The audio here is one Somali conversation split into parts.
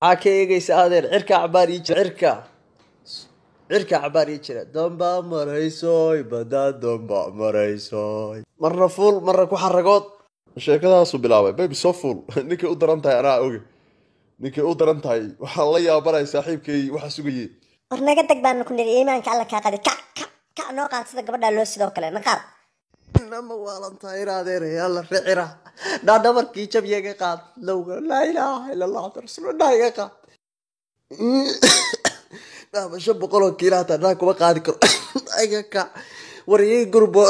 عاكيجيس هذا عركة عبار يجي عركة عبار يجي دمبا مريسوي بدا دمبا مريسوي مرة فول مرة كحرقات sheekadaasuu bilaabay baby soo fuul ninkay u daran tahay anaa oge ninkay u daran tahay waxaan la yaabanay saaxiibkay waxa sugayay warnaga dag baan ku niri iimaanka alla ka qaday ka noo qaad sida gabadha loo sidoo kale naqaad nama waalan tahay raadeer yalla ricira dhaadha markii jabiyaga qaad lowga laa ilaaha illa allah rasuulullah iga qaad nama shan boqoloo kiilo hataa dhaa kuma qaadi karo iga ka wariyay gurbo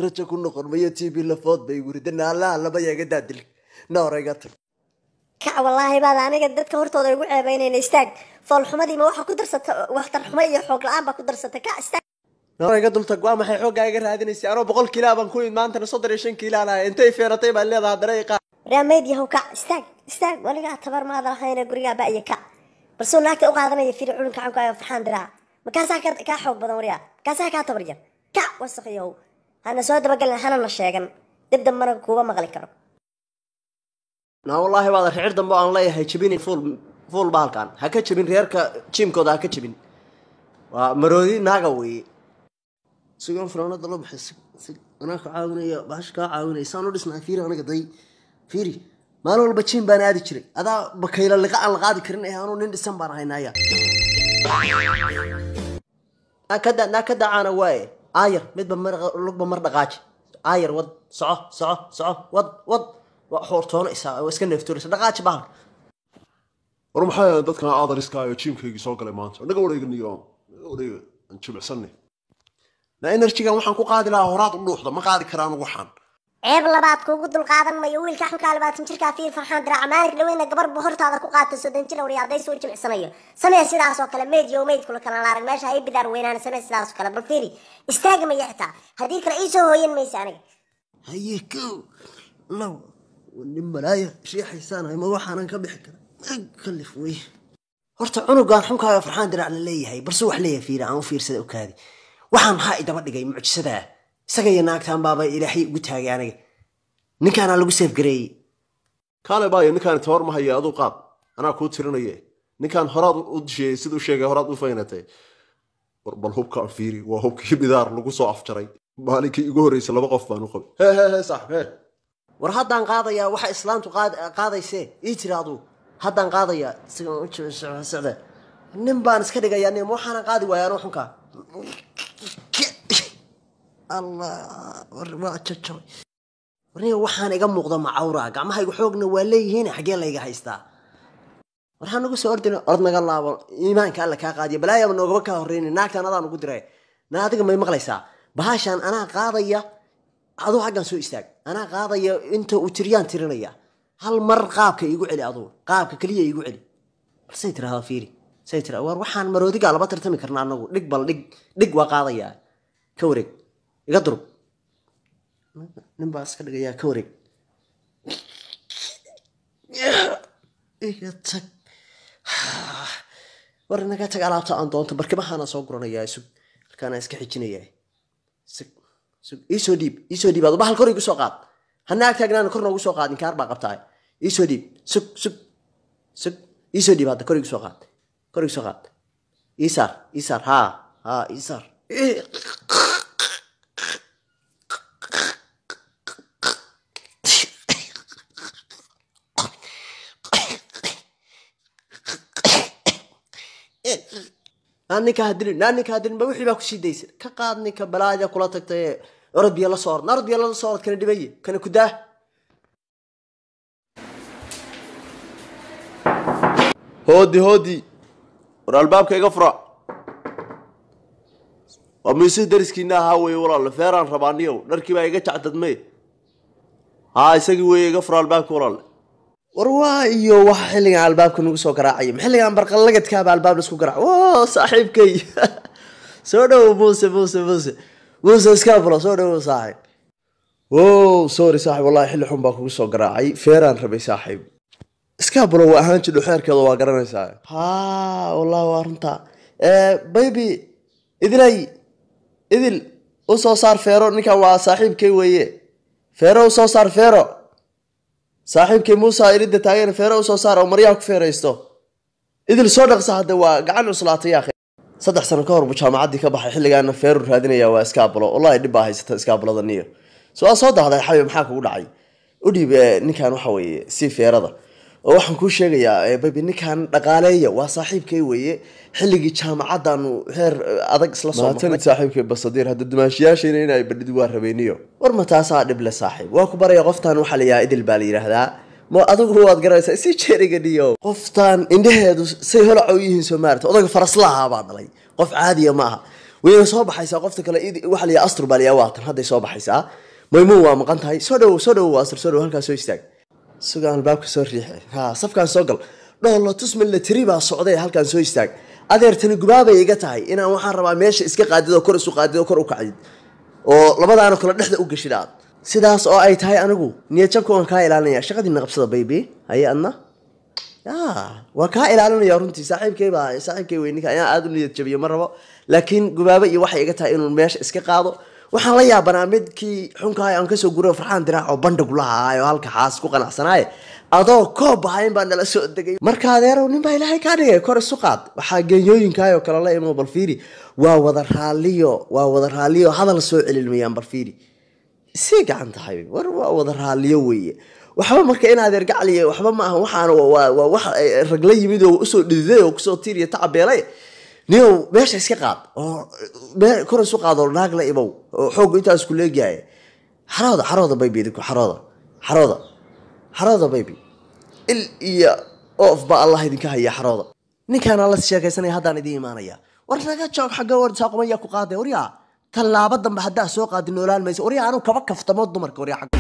raja ku noqon maya tv lafood bay guridana allah laba yaga daadil noorayga tag ka wallaahi baad aniga dadka hortooda ugu ceebaynayna istaag fool xumadii ma waxa ku darsata waxtar xumo iyo xoog la'aan baa ku darsata ka istaag noorayga dulta waa maxay xoogaaga raadinaysa anoo 100 kiilo baan ku maanta 35 kiilo aan intay feeratay baan leedahay dariiqa raameed yahow ka istaag waliga tabar ma adahayna guriga baa iyo ka balsoo naagta u qaadanaya fiir culunka aan ka faxaan diraa markaasaa ka xoog badan wariya markaasaa ka tabar yar ka wasakhiyow hana soo dabagalna hana la sheegan dibda marag kuuba maqli karo na wallahi baad ricir dambe aan leeyahay jabin full baalkan ha ka jabin reerka jimkooda ha ka jabin waa maroodi naaga weey sugan fanaanada la baxay ana ka caawinaya baash ka caawinaya saan u dhisnaa fiir aniga day fiiri maalin walba jim baan aadi jiray adaa bakayla laga aan la qaadi karin aanu nin dhisan baan haynaya nakada ana waay ayar midba mar dhaqaaji ayar wad soco wad وحورتون إسكان نفتورس دقاتش بحر war maxay dadkan aadariska iyo jimkaygi soo galay maanta naga wareegniyo aan jimicsanay na energy-ga waxaan ku qaadi lahaa horaad u dhuuxdo ma qaadi karaan waxaan ceeb labaad kuugu dul qaadan mayo wiilka xalka 20 jirka fiir farxaan dirac maarik dhaweyna gabar bu hortaada ku qaatay 30 jir wariyaday soo jimicsanayo samee sidaas oo kale meed kula kala laarag meesha ay bidaar weynaan samee sidaas oo kale bal fiiri istaaga ma yaxta hadii kale iisoo hooyan maysa aniga hayeko law ونملايا شي حيسان ما waxaan ka bixi kara khalif way horta cunugan xumkaaga farxaan dirac la leeyahay balse wax leeyahay fiir aan u fiirsada u kaadi waxaan ha idaba dhigay mucjisada isaga iyo naagtaan baaba ilaahay ugu taagay aniga ninkaan lagu safe gareey kaale baayo ninkaan toor ma hayo adu qaad ana ku tirinayay ninkaan horaad u dishay sidoo sheegay horaad u faynatay bal hubka fiiri waa hubkii bidaar lagu soo afjaray maalinkii ugu horeysay laba qof baan u qabay he saaxiib war haddaan qaadaya waxa islaantu qaadaysay ii tiraadu haddaan qaadaya sigan u jecel nin baan iska dhigayaa nin waxaan qaadi waayaan xunka Allah waa jajjay warniga waxaan iga muuqda macawra gacmahaygu xoogna waa leeyihiin xagee la iga haystaa waxaan ugu soo ordina naga laabo iimaanka alla ka qaadiyo balaayaba noogaba ka horeeyay naagtan adaan ugu diray naadiga may maqlaysaa bahashan anaa qaadaya adoo xaggan soo istaag ana qaadaya inta uu tiriyaan tirinaya hal mar qaabka igu celi adoo qaabka kaliya igu celi balse tiraahdo fiiri say tira war waxaan maroodiga laba tartami karnaa anagu dhig waa qaadaya ka wareeg iga durub nin baa iska dhigaya ka wareeg iga tag war naga tag alaabta aan doonto barkimahaana soo guranaya isug halkaana iska xijinaya iso diib adu bahal kor igu soo qaad hanaag taagnaan kor noogu soo qaad inkaar baa qabtaa iso diib sug iso diib hada kor igu soo qaad isar ha isar ninka hadin ba wixii baa ku sii daysan ka qaad ninka balaaja kula tagtay orod biyo la soo kana dhibay kana ku daa hoodi war albaabka iga fura waa mise dariskiina ahaa wey walaal feeraan rabaaniyow dharkii baa iga jacdadmee isagii wey iga fura albaabka walaal war waa iyo waxa xilligan albaabka nagu soo garaacay xilligan barqalagadka albaab la isku garaac oo saaxiibkay soo dhaw muuse iska furo soo dhaw saaxiib sorry saaxiib wallahi xilli xun baa kugu soo garaacay feeraan rabay saaxiib iska furo waa ahaan jidho xeerkeeda waa garanaysaa wallahi waa runta baby idil u soo saar feero ninkan waa saaxiibkay weeye feero u soo saar feero saaxiibkay Muuse iridda taageer feero u soo saar oo maryaa ku feeraysto idil soo dhaqsa hadda waa gacan cuslaatay yaa 3 sano ka hor buu jaamacaddii ka baxay xilligaana feeru raadinaya waa iskaabalo wallahi dhib baa haysata iskaabalada niyo soo dahday xayo maxaa kugu dhacay u dhiib ninkan waxa weeye si feerada oo waxaan ku sheegayaa baby ninkan dhaqaaleeya waa saaxiibkay weeye xilligii jaamacaddaanu heer adag isla soo marnay saaxiibkay basadiir hadda dumaashiyaashayna inay badhid waa rabeeniyo war ma taasaa dhib le saaxiib waa ku baraya qoftan waxa la yahay idil baa la yiraahdaa ma adigu waad garaysaa si jeeriga dhiyo qoftan indhaheedu say holac u yihiin Soomaaliya odaga faraslaha baa dhalay qof caadi ma aha way soo baxaysaa qofta kale waxa la yahay astro baa la yahay waatan hadda soo baxaysaa maymuun waa maqan tahay soo dhow astro soo dhow halkaas soo istaag sugaan albaabka soo riixay safkaan soo gal dhowlo tusmin la tiri baa socday halkaan soo istaag adeertani gubaabay iga tahay inaan waxaan rabaa meesha iska qaadido kor isu qaadido kor u kacid oo labadaana kala dhexda u gashidaad sidaas oo ay tahay anigu niyad jabka waan ka ilaalinaya shaqadiina qabsada baby hay adna waa ka ilaalinaya runtii saaxiibkay weynika ayaan aad u niyad jabiyo ma rabo laakiin gubaaba iyo waxay iga tahay inuu meesha iska qaado waxaan la yaabanaa midkii xunkaay aan ka soo guray farxaan diraac oo bandhig lahaa oo halka xaas ku qanacsanaaye adoo koob ahayn baan nala soo degay marka adeerow nin baa ilaahay ka dhigay kor isu qaad waxaa geeyooyinkaay oo kale la imo balfiiri waa wada raaliyo hadal soo celilmayaan balfiiri si gacan tahay war waa wada raaliyo weeye waxba marka in adeer gacliye waxba ma aha waxaan waa wax rag la yimid oo soo dhiday oo kusoo tiiriya tacabeelay niyo meesha iska qaad oo kor isu qaad oo naag la ibow oo xoog intaas ku leeyahay xarooda baby ku xarooda baby il iyo of ba Allah idinka haya xarooda ninkan alla sheekaysanay haddaan idin iimaanaya war naga joog xagga war saaqmaya ku qaaday wariya talaaba dambe hadda soo qaadin noolaan mayso wariya aanu kaba kaftamo dumarka wariya xagga